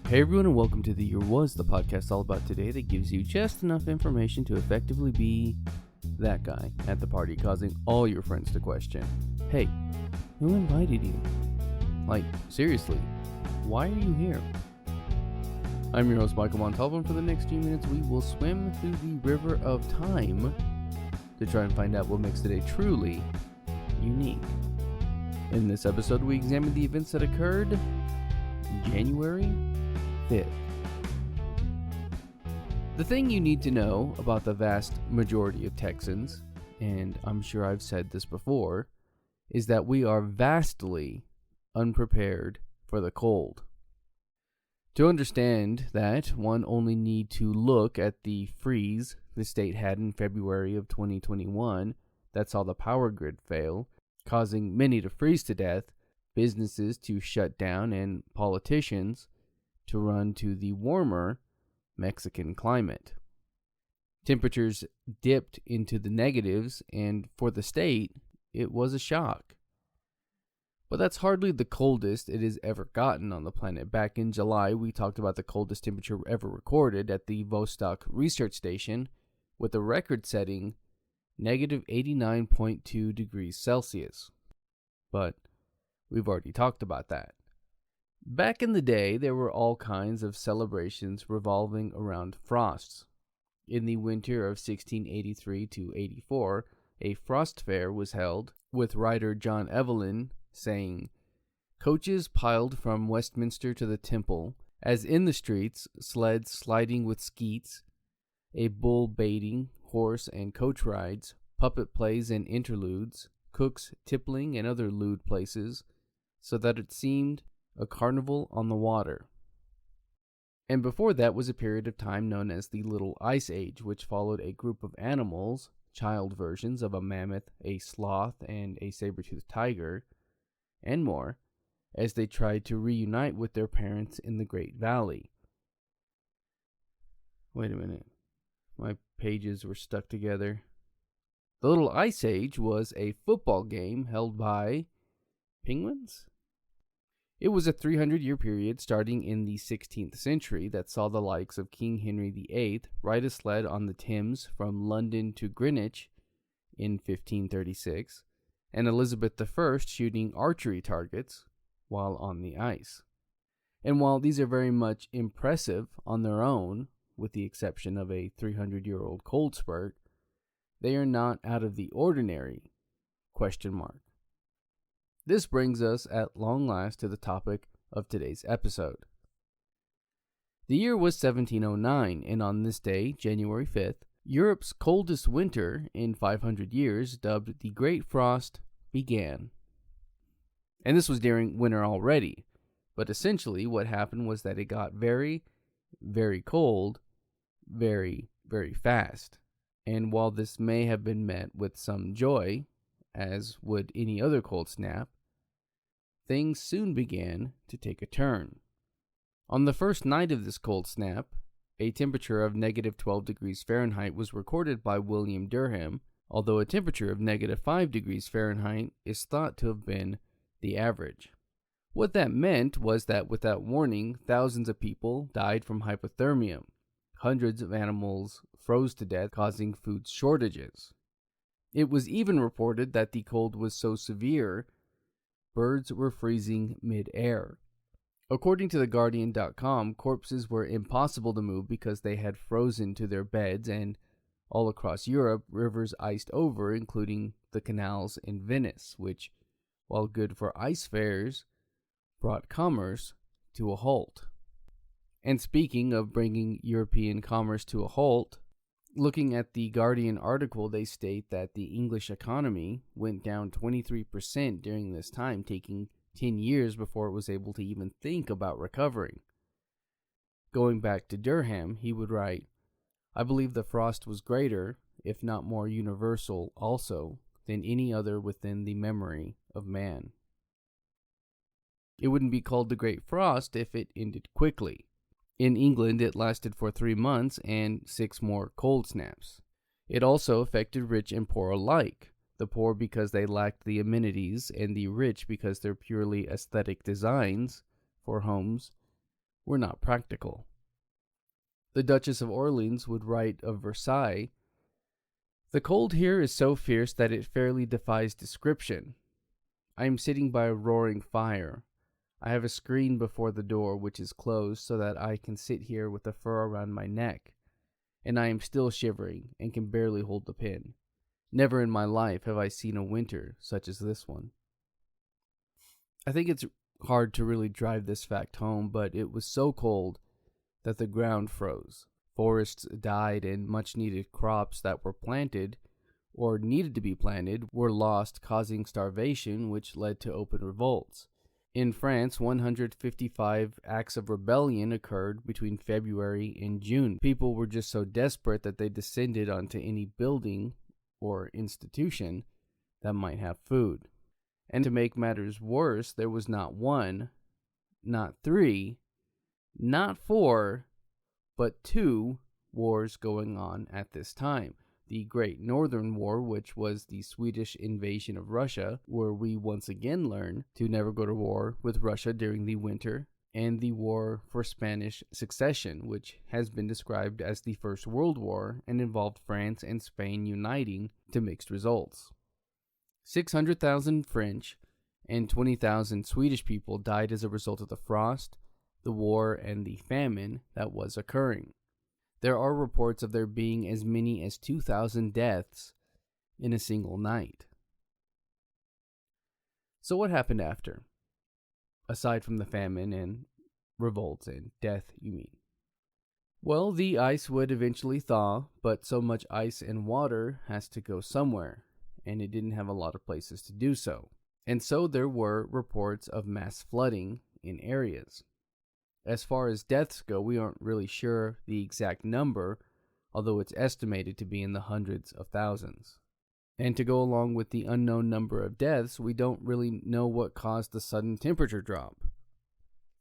Hey everyone, and welcome to The Year Was, the podcast all about today that gives you just enough information to effectively be that guy at the party, causing all your friends to question, hey, who invited you? Like, seriously, why are you here? I'm your host, Michael Montalvo, and for the next few minutes we will swim through the river of time to try and find out what makes today truly unique. In this episode, we examine the events that occurred January 5th. The thing you need to know about the vast majority of Texans, and I'm sure I've said this before, is that we are vastly unprepared for the cold. To understand that, one only need to look at the freeze the state had in February of 2021 that saw the power grid fail, causing many to freeze to death, businesses to shut down, and politicians to run to the warmer Mexican climate. Temperatures dipped into the negatives, and for the state, it was a shock. But that's hardly the coldest it has ever gotten on the planet. Back in July, we talked about the coldest temperature ever recorded at the Vostok Research Station, with a record-setting negative 89.2 degrees Celsius. But we've already talked about that. Back in the day, there were all kinds of celebrations revolving around frosts. In the winter of 1683 to 84, a frost fair was held, with writer John Evelyn saying, "Coaches piled from Westminster to the Temple, as in the streets, sleds sliding with skeets, a bull baiting, horse and coach rides, puppet plays and interludes, cooks tippling and other lewd places, so that it seemed a carnival on the water." And before that was a period of time known as the Little Ice Age, which followed a group of animals, child versions of a mammoth, a sloth, and a saber-toothed tiger, and more, as they tried to reunite with their parents in the Great Valley. Wait a minute. My pages were stuck together. The Little Ice Age was a football game held by penguins? It was a 300-year period starting in the 16th century that saw the likes of King Henry VIII ride a sled on the Thames from London to Greenwich in 1536, and Elizabeth I shooting archery targets while on the ice. And while these are very much impressive on their own, with the exception of a 300-year-old cold spurt, they are not out of the ordinary, ? This brings us at long last to the topic of today's episode. The year was 1709, and on this day, January 5th, Europe's coldest winter in 500 years, dubbed the Great Frost, began. And this was during winter already, but essentially what happened was that it got very, very cold, very, very fast. And while this may have been met with some joy, as would any other cold snap, things soon began to take a turn. On the first night of this cold snap, a temperature of negative 12 degrees Fahrenheit was recorded by William Durham, although a temperature of negative 5 degrees Fahrenheit is thought to have been the average. What that meant was that without warning, thousands of people died from hypothermia. Hundreds of animals froze to death, causing food shortages. It was even reported that the cold was so severe birds were freezing mid-air. According to TheGuardian.com, corpses were impossible to move because they had frozen to their beds, and all across Europe, rivers iced over, including the canals in Venice, which, while good for ice fairs, brought commerce to a halt. And speaking of bringing European commerce to a halt, looking at the Guardian article, they state that the English economy went down 23% during this time, taking 10 years before it was able to even think about recovering. Going back to Durham, he would write, "I believe the frost was greater, if not more universal also, than any other within the memory of man." It wouldn't be called the Great Frost if it ended quickly. In England, it lasted for 3 months and 6 more cold snaps. It also affected rich and poor alike, the poor because they lacked the amenities, and the rich because their purely aesthetic designs for homes were not practical. The Duchess of Orleans would write of Versailles, "The cold here is so fierce that it fairly defies description. I am sitting by a roaring fire. I have a screen before the door which is closed so that I can sit here with the fur around my neck, and I am still shivering and can barely hold the pen. Never in my life have I seen a winter such as this one." I think it's hard to really drive this fact home, but it was so cold that the ground froze. Forests died, and much needed crops that were planted or needed to be planted were lost, causing starvation, which led to open revolts. In France, 155 acts of rebellion occurred between February and June. People were just so desperate that they descended onto any building or institution that might have food. And to make matters worse, there was not one, not three, not four, but two wars going on at this time. The Great Northern War, which was the Swedish invasion of Russia, where we once again learn to never go to war with Russia during the winter, and the War for Spanish Succession, which has been described as the First World War and involved France and Spain uniting to mixed results. 600,000 French and 20,000 Swedish people died as a result of the frost, the war, and the famine that was occurring. There are reports of there being as many as 2,000 deaths in a single night. So what happened after? Aside from the famine and revolts and death, you mean? Well, the ice would eventually thaw, but so much ice and water has to go somewhere, and it didn't have a lot of places to do so. And so there were reports of mass flooding in areas. As far as deaths go, we aren't really sure the exact number, although it's estimated to be in the hundreds of thousands. And to go along with the unknown number of deaths, we don't really know what caused the sudden temperature drop.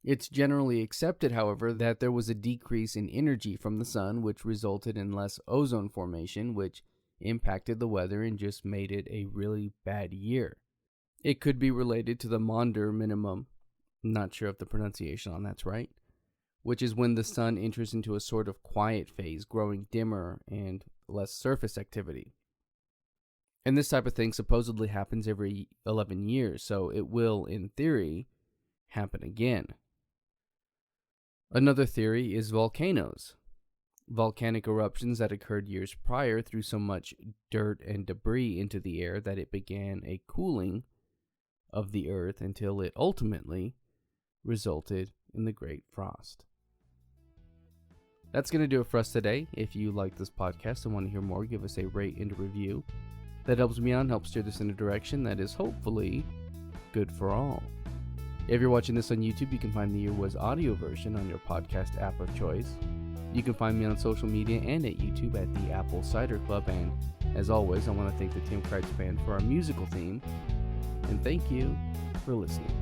It's generally accepted, however, that there was a decrease in energy from the sun, which resulted in less ozone formation, which impacted the weather and just made it a really bad year. It could be related to the Maunder minimum. I'm not sure if the pronunciation on that's right, which is when the sun enters into a sort of quiet phase, growing dimmer and less surface activity. And this type of thing supposedly happens every 11 years, so it will, in theory, happen again. Another theory is volcanoes. Volcanic eruptions that occurred years prior threw so much dirt and debris into the air that it began a cooling of the earth until it ultimately resulted in the Great Frost. That's going to do it for us today. If you like this podcast and want to hear more, give us a rate and a review. That helps me out and helps steer this in a direction that is hopefully good for all. If you're watching this on YouTube, you can find the Year Was audio version on your podcast app of choice. You can find me on social media and at YouTube at the Apple Cider Club. And as always, I want to thank the Tim Kreitz Band for our musical theme. And thank you for listening.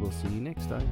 We'll see you next time.